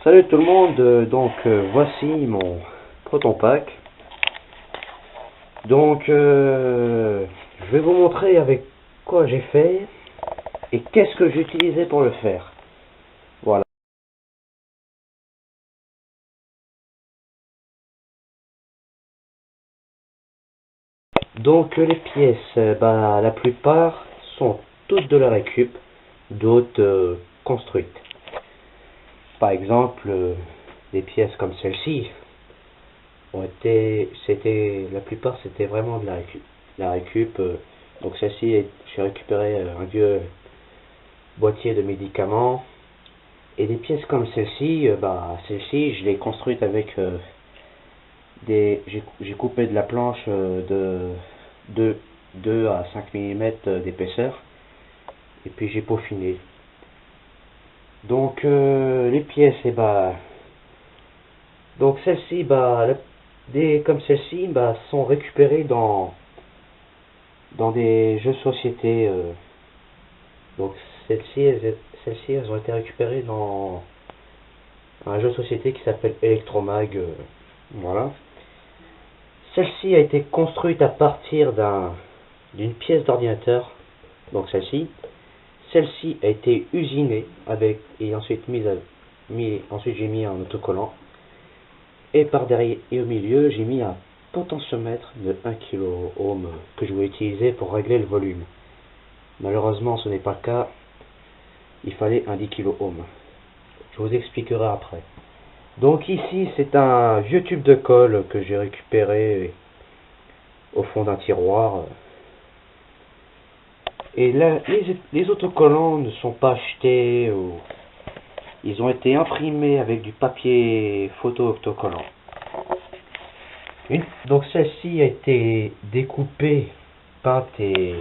Salut tout le monde, voici mon Proton Pack. Je vais vous montrer avec quoi j'ai fait et qu'est-ce que j'ai utilisé pour le faire. Voilà. Donc les pièces, la plupart sont toutes de la récup, d'autres construites. Par exemple, des pièces comme celle-ci la plupart c'était vraiment de la récup. Donc celle-ci, j'ai récupéré un vieux boîtier de médicaments. Et des pièces comme celle-ci, celle-ci je l'ai construite avec j'ai coupé de la planche de 2 à 5 mm d'épaisseur. Et puis j'ai peaufiné. Donc les pièces, donc celles-ci, comme celles-ci, sont récupérées dans des jeux de société. Donc celles-ci, elles ont été récupérées dans un jeu de société qui s'appelle Electromag. Voilà. Celle-ci a été construite à partir d'une pièce d'ordinateur. Donc celle-ci. Celle-ci a été usinée et ensuite ensuite j'ai mis un autocollant. Et par derrière et au milieu, j'ai mis un potentiomètre de 1 kΩ que je vais utiliser pour régler le volume. Malheureusement, ce n'est pas le cas. Il fallait un 10 kΩ. Je vous expliquerai après. Donc ici, c'est un vieux tube de colle que j'ai récupéré au fond d'un tiroir. Et là, les autocollants ne sont pas achetés, ils ont été imprimés avec du papier photo autocollant. Donc celle-ci a été découpée, peinte et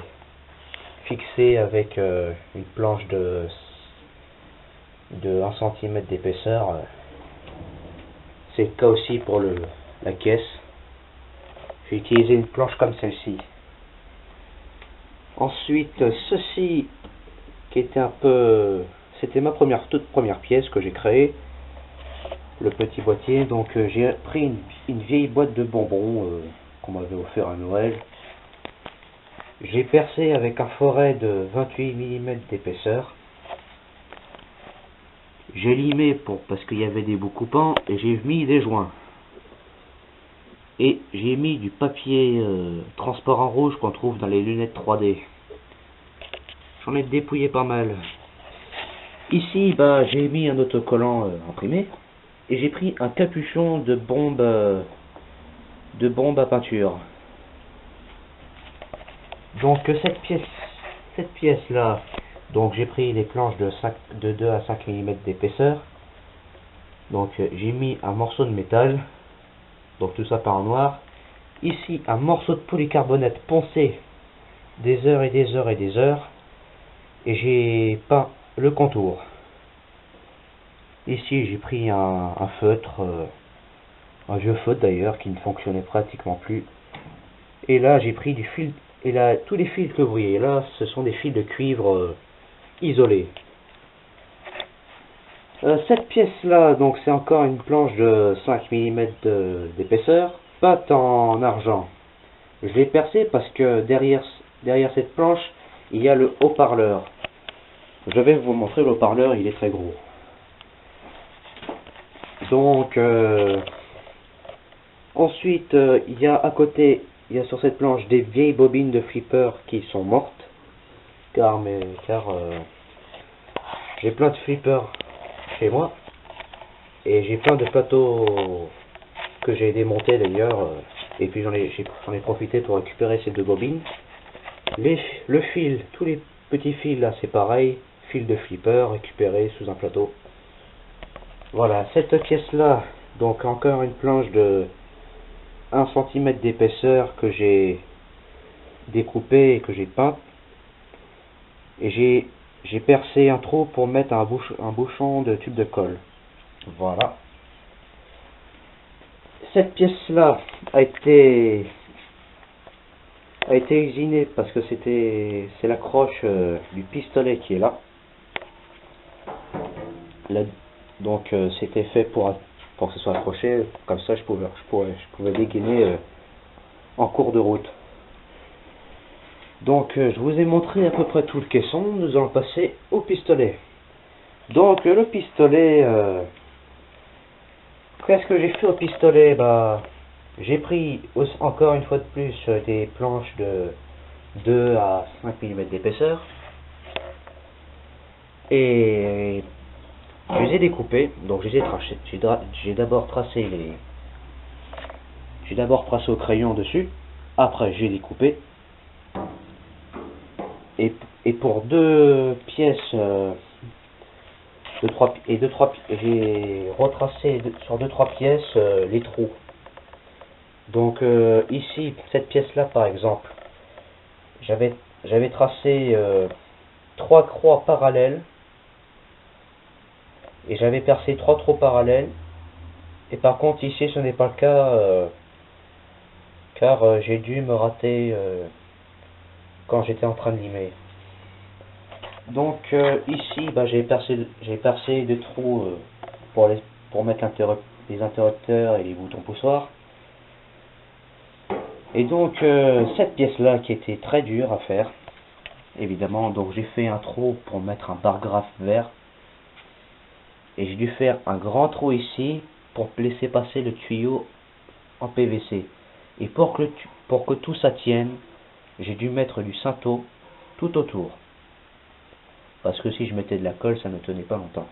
fixée avec une planche de 1 cm d'épaisseur. C'est le cas aussi pour la caisse. J'ai utilisé une planche comme celle-ci. Ensuite, ceci qui était c'était ma toute première pièce que j'ai créée, le petit boîtier. Donc j'ai pris une vieille boîte de bonbons qu'on m'avait offert à Noël. J'ai percé avec un forêt de 28 mm d'épaisseur. J'ai limé parce qu'il y avait des bouts coupants et j'ai mis des joints. Et j'ai mis du papier transparent rouge qu'on trouve dans les lunettes 3D. J'en ai dépouillé pas mal. Ici, j'ai mis un autocollant imprimé. Et j'ai pris un capuchon de bombe à peinture. Donc cette pièce là, donc j'ai pris des planches de 2 à 5 mm d'épaisseur. Donc j'ai mis un morceau de métal. Donc tout ça par noir. Ici un morceau de polycarbonate poncé des heures et des heures et des heures. Et j'ai peint le contour. Ici j'ai pris un feutre, un vieux feutre d'ailleurs qui ne fonctionnait pratiquement plus. Et là j'ai pris du fil. Et là tous les fils que vous voyez là, ce sont des fils de cuivre isolés. Cette pièce là, donc c'est encore une planche de 5 mm d'épaisseur, peinte en argent. Je l'ai percée parce que derrière cette planche, il y a le haut-parleur. Je vais vous montrer le haut-parleur, il est très gros. Donc ensuite, il y a à côté, il y a sur cette planche des vieilles bobines de flipper qui sont mortes, car j'ai plein de flippers chez moi et j'ai plein de plateaux que j'ai démontés d'ailleurs, et puis j'en ai profité pour récupérer ces deux bobines. Le fil, tous les petits fils là, c'est pareil, fil de flipper récupéré sous un plateau. Voilà, cette pièce là, donc encore une planche de 1 cm d'épaisseur que j'ai découpée et que j'ai peinte. Et j'ai percé un trou pour mettre un bouchon de tube de colle. Voilà. Cette pièce là a été usinée parce que c'est l'accroche du pistolet qui est là. Donc c'était fait pour que ce soit accroché, comme ça je pouvais dégainer en cours de route. Donc je vous ai montré à peu près tout le caisson, nous allons passer au pistolet. Donc le pistolet, qu'est-ce que j'ai fait au pistolet? Bah, j'ai pris encore une fois de plus des planches de 2 à 5 mm d'épaisseur et je les ai découpées, donc je les ai tracées. J'ai d'abord tracé au crayon dessus, après j'ai découpé et pour deux pièces j'ai retracé sur 2-3 pièces les trous. Donc ici, cette pièce-là par exemple, j'avais tracé 3 croix parallèles et j'avais percé 3 trous parallèles. Et par contre ici ce n'est pas le cas car j'ai dû me rater quand j'étais en train de limer. Donc ici bah, j'ai percé des trous pour mettre les interrupteurs et les boutons poussoirs. Et donc cette pièce là qui était très dure à faire, évidemment, donc j'ai fait un trou pour mettre un bar-graphe vert. Et j'ai dû faire un grand trou ici pour laisser passer le tuyau en PVC. Et pour que tout ça tienne, j'ai dû mettre du Cinto tout autour. Parce que si je mettais de la colle, ça ne tenait pas longtemps.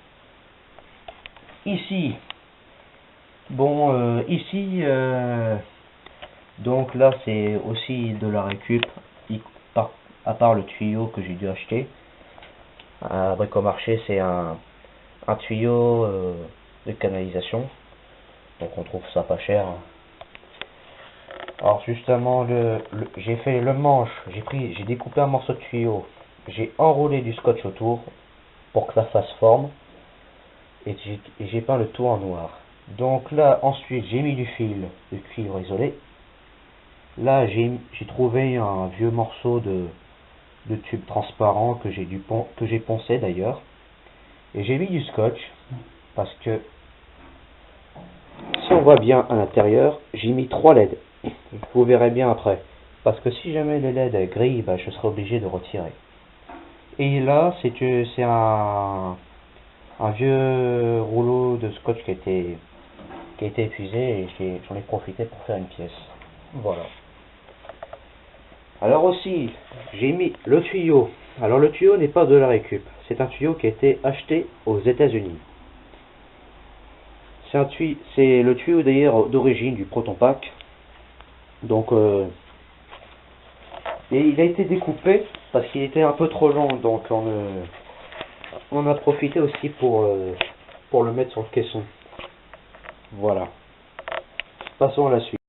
Ici, bon, donc là c'est aussi de la récup, à part le tuyau que j'ai dû acheter. À Bricomarché, c'est un tuyau de canalisation, donc on trouve ça pas cher. Alors justement, j'ai fait le manche, j'ai découpé un morceau de tuyau, j'ai enroulé du scotch autour pour que ça fasse forme et j'ai peint le tout en noir. Donc là ensuite j'ai mis du fil de cuivre isolé. Là j'ai trouvé un vieux morceau de tube transparent que j'ai poncé d'ailleurs, et j'ai mis du scotch parce que si on voit bien à l'intérieur, j'ai mis 3 LED. Vous verrez bien après. Parce que si jamais les LED grillent, bah, je serai obligé de retirer. Et là, c'est un vieux rouleau de scotch qui a été épuisé et j'en ai profité pour faire une pièce. Voilà. Alors aussi, j'ai mis le tuyau. Alors le tuyau n'est pas de la récup. C'est un tuyau qui a été acheté aux États-Unis. C'est le tuyau d'ailleurs d'origine du Proton Pack. Donc, et il a été découpé parce qu'il était un peu trop long. Donc on a profité aussi pour le mettre sur le caisson. Voilà. Passons à la suite.